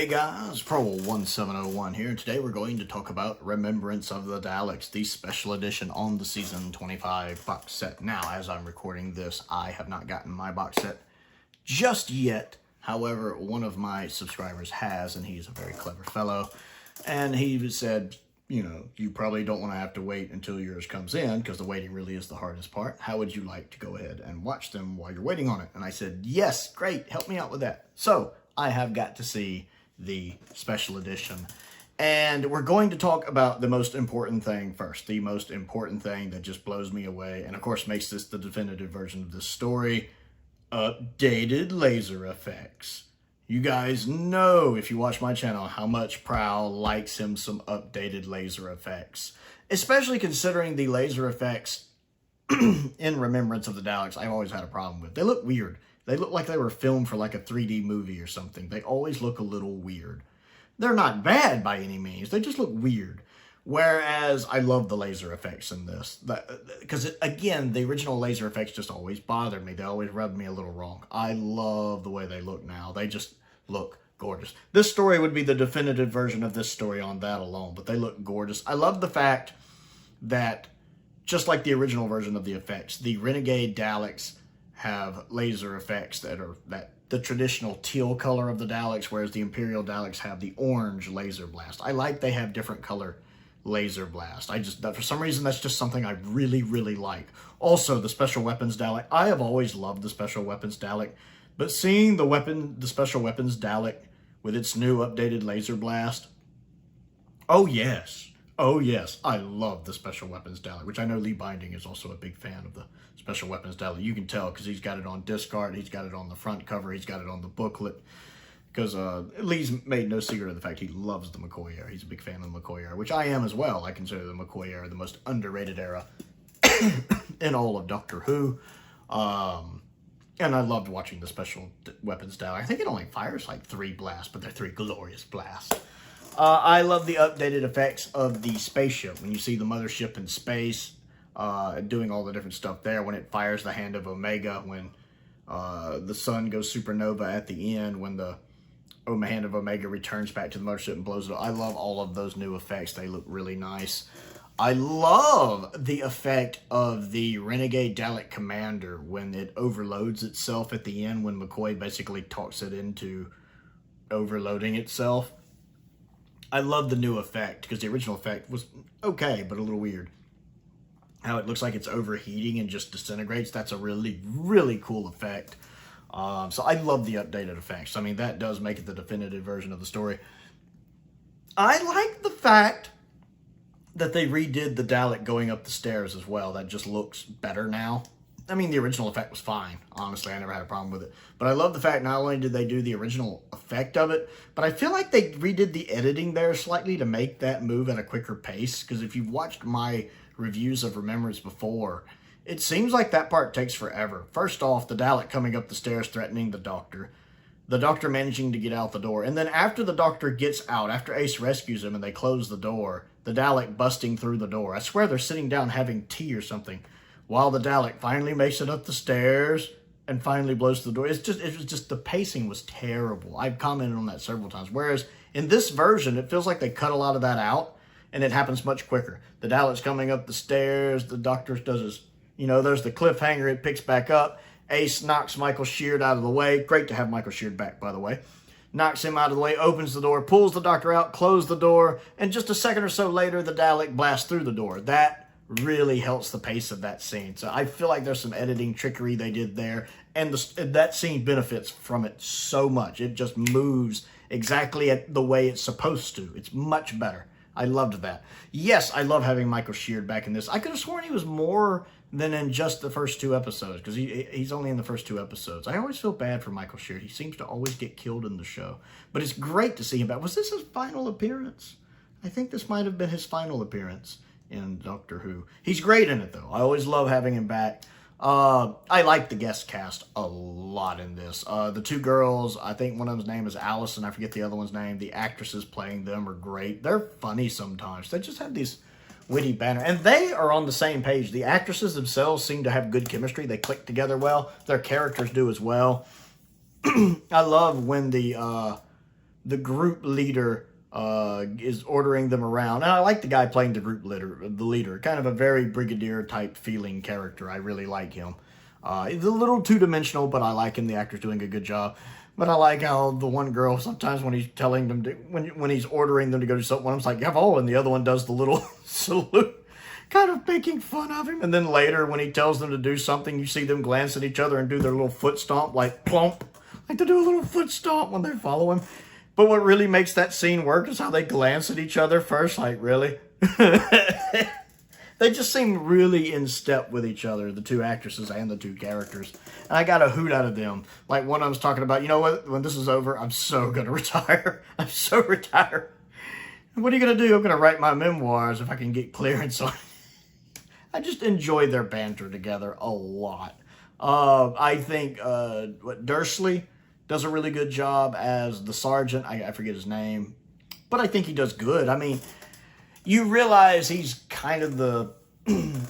Hey guys, Prowl 1701 here, and today we're going to talk about Remembrance of the Daleks, the special edition on the Season 25 box set. Now, as I'm recording this, I have not gotten my box set just yet. However, one of my subscribers has, and he's a very clever fellow, and he said, you know, you probably don't want to have to wait until yours comes in, because the waiting really is the hardest part. How would you like to go ahead and watch them while you're waiting on it? And I said, yes, great, help me out with that. So, I have got to see the special edition, and we're going to talk about the most important thing first, the most important thing that just blows me away, and of course makes this the definitive version of this story: updated laser effects. You guys know, if you watch my channel, how much Prowl likes him some updated laser effects, especially considering the laser effects in Remembrance of the Daleks I've always had a problem with. They look weird. They look like they were filmed for like a 3D movie or something. They always look a little weird. They're not bad by any means. They just look weird. Whereas I love the laser effects in this. Because, again, the original laser effects just always bothered me. They always rubbed me a little wrong. I love the way they look now. They just look gorgeous. This story would be the definitive version of this story on that alone. But they look gorgeous. I love the fact that, just like the original version of the effects, the Renegade Daleks have laser effects that are the traditional teal color of the Daleks, whereas the Imperial Daleks have the orange laser blast. I like they have different color laser blast. For some reason, that's just something I really, really like. Also, the Special Weapons Dalek. I have always loved the Special Weapons Dalek, but seeing the Special Weapons Dalek with its new updated laser blast, oh yes. Oh yes, I love the Special Weapons Dalek, which I know Lee Binding is also a big fan of the Special Weapons Dalek. You can tell because he's got it on disc art, he's got it on the front cover, he's got it on the booklet. Because Lee's made no secret of the fact he loves the McCoy era. He's a big fan of the McCoy era, which I am as well. I consider the McCoy era the most underrated era in all of Doctor Who. And I loved watching the Special Weapons Dalek. I think it only fires like 3 blasts, but they're 3 glorious blasts. I love the updated effects of the spaceship. When you see the mothership in space, doing all the different stuff there, when it fires the Hand of Omega, when the sun goes supernova at the end, when the Hand of Omega returns back to the mothership and blows it up. I love all of those new effects. They look really nice. I love the effect of the Renegade Dalek Commander when it overloads itself at the end, when McCoy basically talks it into overloading itself. I love the new effect, because the original effect was okay, but a little weird. How it looks like it's overheating and just disintegrates. That's a really, really cool effect. So I love the updated effects. I mean, that does make it the definitive version of the story. I like the fact that they redid the Dalek going up the stairs as well. That just looks better now. I mean, the original effect was fine. Honestly, I never had a problem with it. But I love the fact not only did they do the original effect of it, but I feel like they redid the editing there slightly to make that move at a quicker pace. Because if you've watched my reviews of Remembrance before, it seems like that part takes forever. First off, the Dalek coming up the stairs threatening the Doctor managing to get out the door, and then after the Doctor gets out, after Ace rescues him and they close the door, the Dalek busting through the door. I swear they're sitting down having tea or something, while the Dalek finally makes it up the stairs and finally blows through the door. It was just the pacing was terrible. I've commented on that several times. Whereas in this version, it feels like they cut a lot of that out, and it happens much quicker. The Dalek's coming up the stairs, the Doctor does his, there's the cliffhanger, it picks back up. Ace knocks Michael Sheard out of the way. Great to have Michael Sheard back, by the way. Knocks him out of the way, opens the door, pulls the Doctor out, closes the door, and just a second or so later, the Dalek blasts through the door. That really helps the pace of that scene. So I feel like there's some editing trickery they did there, and that scene benefits from it so much. It just moves exactly at the way it's supposed to. It's much better. I loved that. Yes, I love having Michael Sheard back in this. I could have sworn he was more than in just the first 2 episodes, because he's only in the first 2 episodes. I always feel bad for Michael Sheard. He seems to always get killed in the show. But it's great to see him back. Was this his final appearance? I think this might have been his final appearance in Doctor Who. He's great in it, though. I always love having him back. I like the guest cast a lot in this. The 2 girls, I think one of them's name is Allison. I forget the other one's name. The actresses playing them are great. They're funny sometimes. They just have these witty banter. And they are on the same page. The actresses themselves seem to have good chemistry. They click together well. Their characters do as well. I love when the the group leader is ordering them around. And I like the guy playing the leader. Kind of a very brigadier type feeling character. I really like him. He's a little two-dimensional, but I like him. The actor's doing a good job. But I like how the one girl, sometimes when he's telling them, when he's ordering them to go do something, one of them's like, "Yavo," and the other one does the little salute, kind of making fun of him. And then later, when he tells them to do something, you see them glance at each other and do their little foot stomp, like plump. Like to do a little foot stomp when they follow him. But what really makes that scene work is how they glance at each other first, like, really? They just seem really in step with each other, the two actresses and the two characters. And I got a hoot out of them. Like one of them's talking about, you know what, when this is over, I'm so going to retire. I'm so retired. What are you going to do? I'm going to write my memoirs if I can get clearance on it. I just enjoy their banter together a lot. I think Dursley does a really good job as the sergeant. I forget his name, but I think he does good. I mean, you realize he's kind of the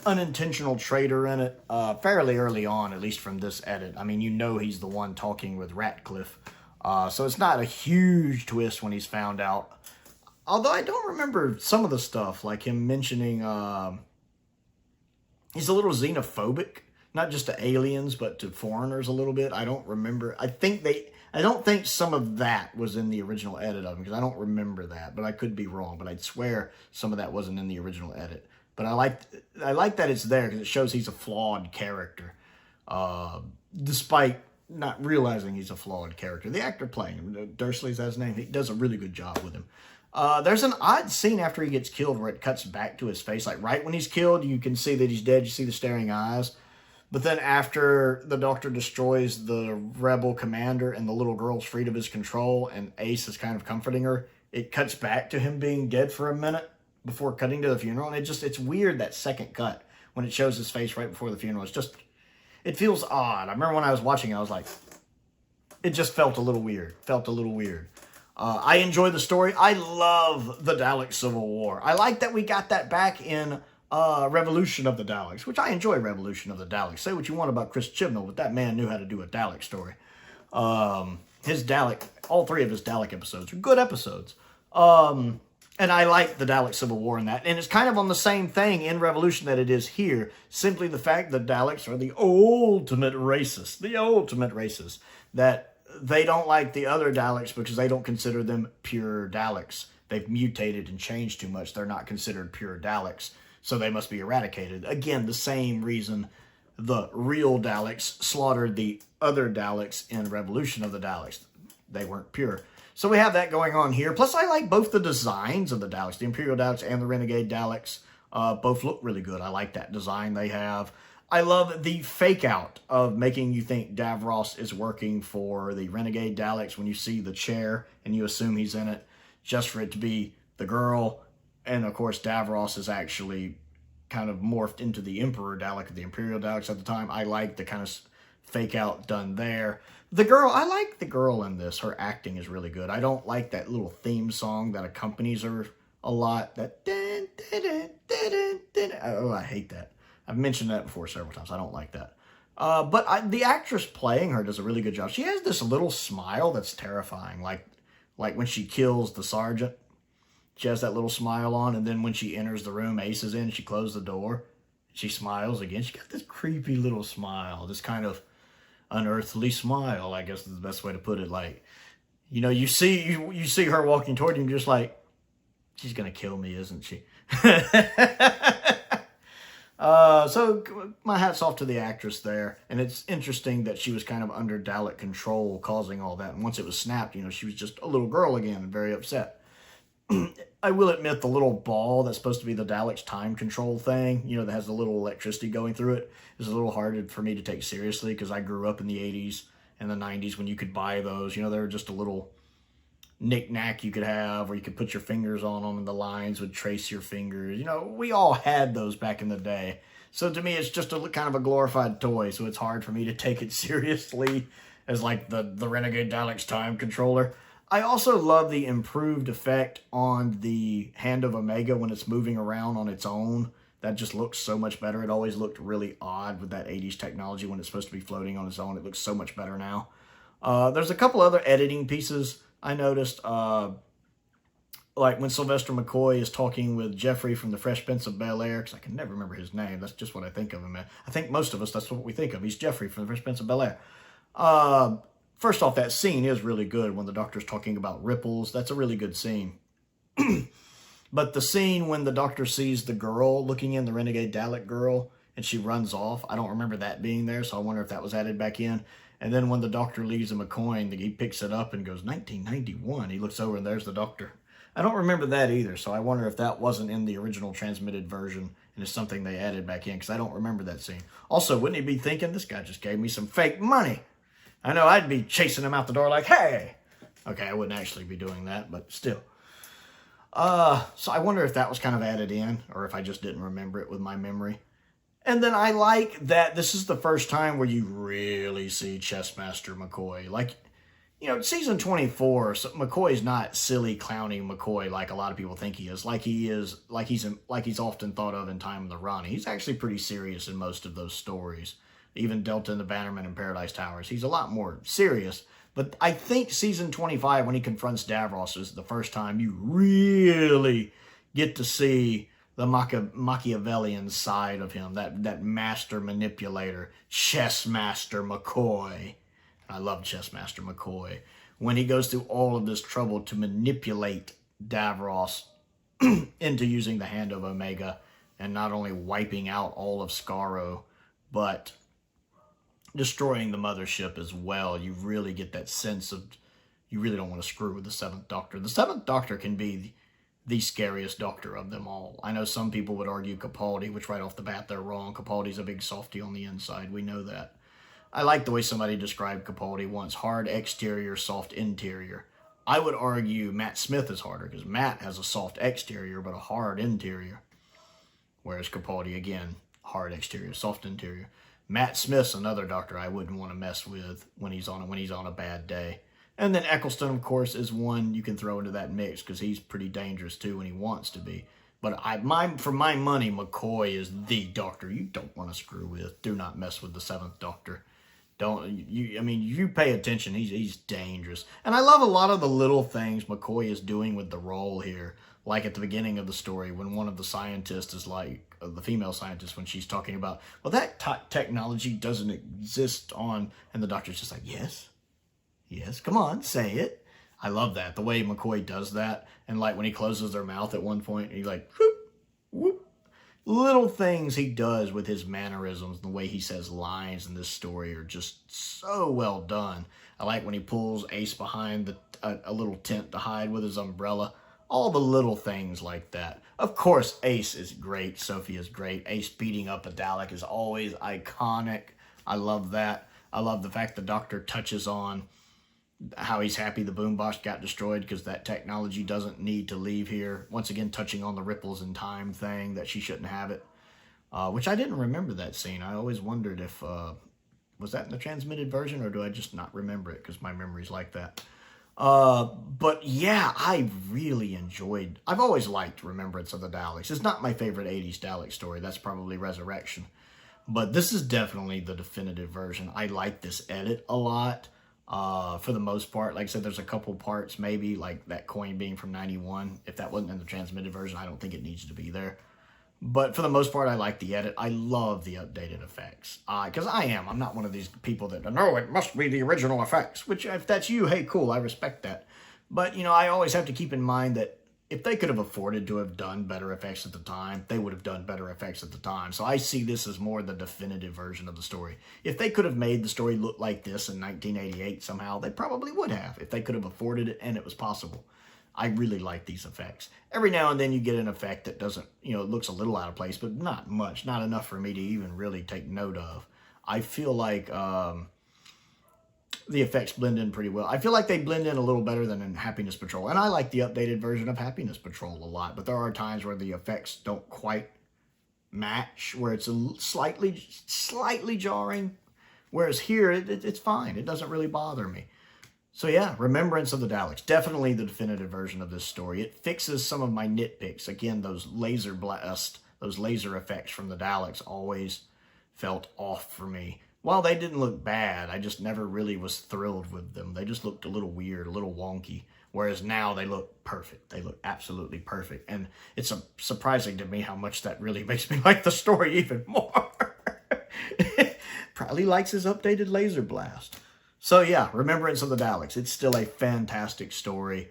unintentional traitor in it fairly early on, at least from this edit. I mean, you know he's the one talking with Ratcliffe. So it's not a huge twist when he's found out. Although I don't remember some of the stuff, like him mentioning he's a little xenophobic. Not just to aliens, but to foreigners a little bit. I don't remember. I don't think some of that was in the original edit of him, because I don't remember that, but I could be wrong. But I'd swear some of that wasn't in the original edit. But I like that it's there, because it shows he's a flawed character, despite not realizing he's a flawed character. The actor playing him, Dursley's his name, he does a really good job with him. There's an odd scene after he gets killed where it cuts back to his face. Like right when he's killed, you can see that he's dead. You see the staring eyes. But then after the Doctor destroys the rebel commander and the little girl's freed of his control and Ace is kind of comforting her, it cuts back to him being dead for a minute before cutting to the funeral. And it's weird, that second cut, when it shows his face right before the funeral. It feels odd. I remember when I was watching it, I was like, it just felt a little weird. I enjoy the story. I love the Dalek Civil War. I like that we got that back in Revolution of the Daleks, which I enjoy. Revolution of the Daleks. Say what you want about Chris Chibnall, but that man knew how to do a Dalek story. All three of his Dalek episodes are good episodes. And I like the Dalek Civil War in that. And it's kind of on the same thing in Revolution that it is here. Simply the fact that Daleks are the ultimate racists. That they don't like the other Daleks because they don't consider them pure Daleks. They've mutated and changed too much. They're not considered pure Daleks. So they must be eradicated. Again, the same reason the real Daleks slaughtered the other Daleks in Revolution of the Daleks. They weren't pure. So we have that going on here. Plus, I like both the designs of the Daleks. The Imperial Daleks and the Renegade Daleks both look really good. I like that design they have. I love the fake out of making you think Davros is working for the Renegade Daleks when you see the chair and you assume he's in it, just for it to be the girl. And, of course, Davros is actually kind of morphed into the Emperor Dalek of the Imperial Daleks at the time. I like the kind of fake out done there. I like the girl in this. Her acting is really good. I don't like that little theme song that accompanies her a lot. That dun, dun, dun, dun, dun, dun. Oh, I hate that. I've mentioned that before several times. I don't like that. But the actress playing her does a really good job. She has this little smile that's terrifying. Like when she kills the sergeant. She has that little smile on, and then when she enters the room, Ace is in, she closes the door, she smiles again. She got this creepy little smile, this kind of unearthly smile, I guess is the best way to put it. Like, you know, you see her walking toward you, and you're just like, she's going to kill me, isn't she? So my hat's off to the actress there, and it's interesting that she was kind of under Dalek control causing all that, and once it was snapped, you know, she was just a little girl again and very upset. I will admit the little ball that's supposed to be the Dalek's time control thing, you know, that has the little electricity going through it, is a little hard for me to take seriously because I grew up in the 80s and the 90s when you could buy those. You know, they were just a little knick-knack you could have, or you could put your fingers on them and the lines would trace your fingers. You know, we all had those back in the day. So to me, it's just a kind of a glorified toy, so it's hard for me to take it seriously as like the Renegade Dalek's time controller. I also love the improved effect on the Hand of Omega when it's moving around on its own. That just looks so much better. It always looked really odd with that 80s technology when it's supposed to be floating on its own. It looks so much better now. There's a couple other editing pieces I noticed, like when Sylvester McCoy is talking with Jeffrey from the Fresh Prince of Bel-Air, because I can never remember his name. That's just what I think of him as. I think most of us, that's what we think of. He's Jeffrey from the Fresh Prince of Bel-Air. First off, that scene is really good when the Doctor's talking about ripples. That's a really good scene. But the scene when the Doctor sees the girl looking in, the Renegade Dalek girl, and she runs off, I don't remember that being there, so I wonder if that was added back in. And then when the Doctor leaves him a coin, he picks it up and goes, 1991. He looks over and there's the Doctor. I don't remember that either, so I wonder if that wasn't in the original transmitted version and it's something they added back in, because I don't remember that scene. Also, wouldn't he be thinking, this guy just gave me some fake money? I know I'd be chasing him out the door like, hey! Okay, I wouldn't actually be doing that, but still. So I wonder if that was kind of added in, or if I just didn't remember it with my memory. And then I like that this is the first time where you really see Chessmaster McCoy. Like, you know, season 24, so McCoy's not silly, clowny McCoy like a lot of people think he is. Like he's often thought of in Time of the Run. He's actually pretty serious in most of those stories. Even Delta and the Bannerman and Paradise Towers. He's a lot more serious. But I think season 25, when he confronts Davros, is the first time you really get to see the Machiavellian side of him, that master manipulator, Chessmaster McCoy. I love Chessmaster McCoy. When he goes through all of this trouble to manipulate Davros into using the Hand of Omega, and not only wiping out all of Skaro, but destroying the mothership as well. You really get that sense of, you really don't want to screw with the Seventh Doctor. The Seventh Doctor can be the scariest Doctor of them all. I know some people would argue Capaldi, which right off the bat they're wrong. Capaldi's a big softy on the inside. We know that. I like the way somebody described Capaldi once. Hard exterior, soft interior. I would argue Matt Smith is harder, because Matt has a soft exterior but a hard interior. Whereas Capaldi, again, hard exterior, soft interior. Matt Smith's another Doctor I wouldn't want to mess with when he's on a bad day. And then Eccleston, of course, is one you can throw into that mix, because he's pretty dangerous too when he wants to be. But for my money, McCoy is the Doctor you don't want to screw with. Do not mess with the Seventh Doctor. You pay attention, he's dangerous. And I love a lot of the little things McCoy is doing with the role here. Like at the beginning of the story, when one of the scientists is like, the female scientist, when she's talking about, well, that technology doesn't exist on, and the Doctor's just like, yes, come on, say it. I love that, the way McCoy does that. And like when he closes their mouth at one point, he's like, whoop, whoop. Little things he does with his mannerisms, the way he says lines in this story are just so well done. I like when he pulls Ace behind a little tent to hide with his umbrella. All the little things like that. Of course, Ace is great. Sophie is great. Ace beating up a Dalek is always iconic. I love that. I love the fact the Doctor touches on how he's happy the boombox got destroyed because that technology doesn't need to leave here. Once again, touching on the ripples in time thing, that she shouldn't have it. Which I didn't remember that scene. I always wondered if, was that in the transmitted version, or do I just not remember it because my memory's like that? But yeah, I really enjoyed, I've always liked Remembrance of the Daleks. It's not my favorite 80s Dalek story. That's probably Resurrection. But this is definitely the definitive version. I like this edit a lot. For the most part, like I said, there's a couple parts, maybe like that coin being from 91. If that wasn't in the transmitted version, I don't think it needs to be there. But for the most part, I like the edit. I love the updated effects. Because I'm not one of these people that, no, it must be the original effects. Which, if that's you, hey, cool, I respect that. But, you know, I always have to keep in mind that if they could have afforded to have done better effects at the time, they would have done better effects at the time. So I see this as more the definitive version of the story. If they could have made the story look like this in 1988 somehow, they probably would have, if they could have afforded it and it was possible. I really like these effects. Every now and then you get an effect that doesn't, you know, it looks a little out of place, but not much, not enough for me to even really take note of. I feel like the effects blend in pretty well. I feel like they blend in a little better than in Happiness Patrol. And I like the updated version of Happiness Patrol a lot, but there are times where the effects don't quite match, where it's a slightly jarring. Whereas here, it's fine. It doesn't really bother me. So yeah, Remembrance of the Daleks. Definitely the definitive version of this story. It fixes some of my nitpicks. Again, those laser blast, those laser effects from the Daleks always felt off for me. while they didn't look bad, I just never really was thrilled with them. They just looked a little weird, a little wonky. Whereas now they look perfect. They look absolutely perfect. And it's surprising to me how much that really makes me like the story even more. Probably likes his updated laser blast. So yeah, Remembrance of the Daleks. It's still a fantastic story.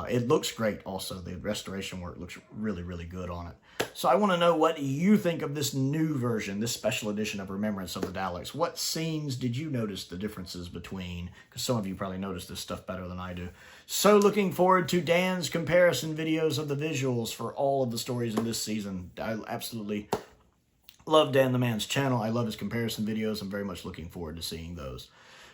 It looks great also. The restoration work looks really, really good on it. So I want to know what you think of this new version, this special edition of Remembrance of the Daleks. What scenes did you notice the differences between? Because some of you probably notice this stuff better than I do. So looking forward to Dan's comparison videos of the visuals for all of the stories in this season. I absolutely love Dan the Man's channel. I love his comparison videos. I'm very much looking forward to seeing those.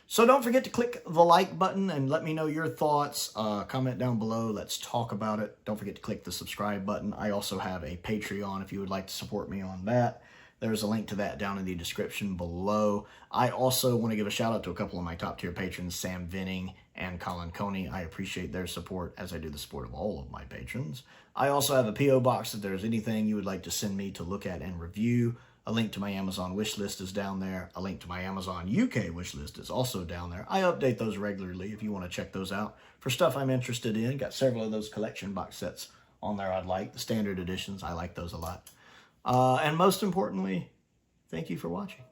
So don't forget to click the like button and let me know your thoughts. Comment down below. Let's talk about it. Don't forget to click the subscribe button. I also have a Patreon if you would like to support me on that. There's a link to that down in the description below. I also want to give a shout out to a couple of my top tier patrons, Sam Venning and Colin Coney. I appreciate their support as I do the support of all of my patrons. I also have a P.O. box if there's anything you would like to send me to look at and review. A link to my Amazon wish list is down there. A link to my Amazon UK wish list is also down there. I update those regularly if you want to check those out for stuff I'm interested in. Got several of those collection box sets on there I'd like. The standard editions, I like those a lot. And most importantly, thank you for watching.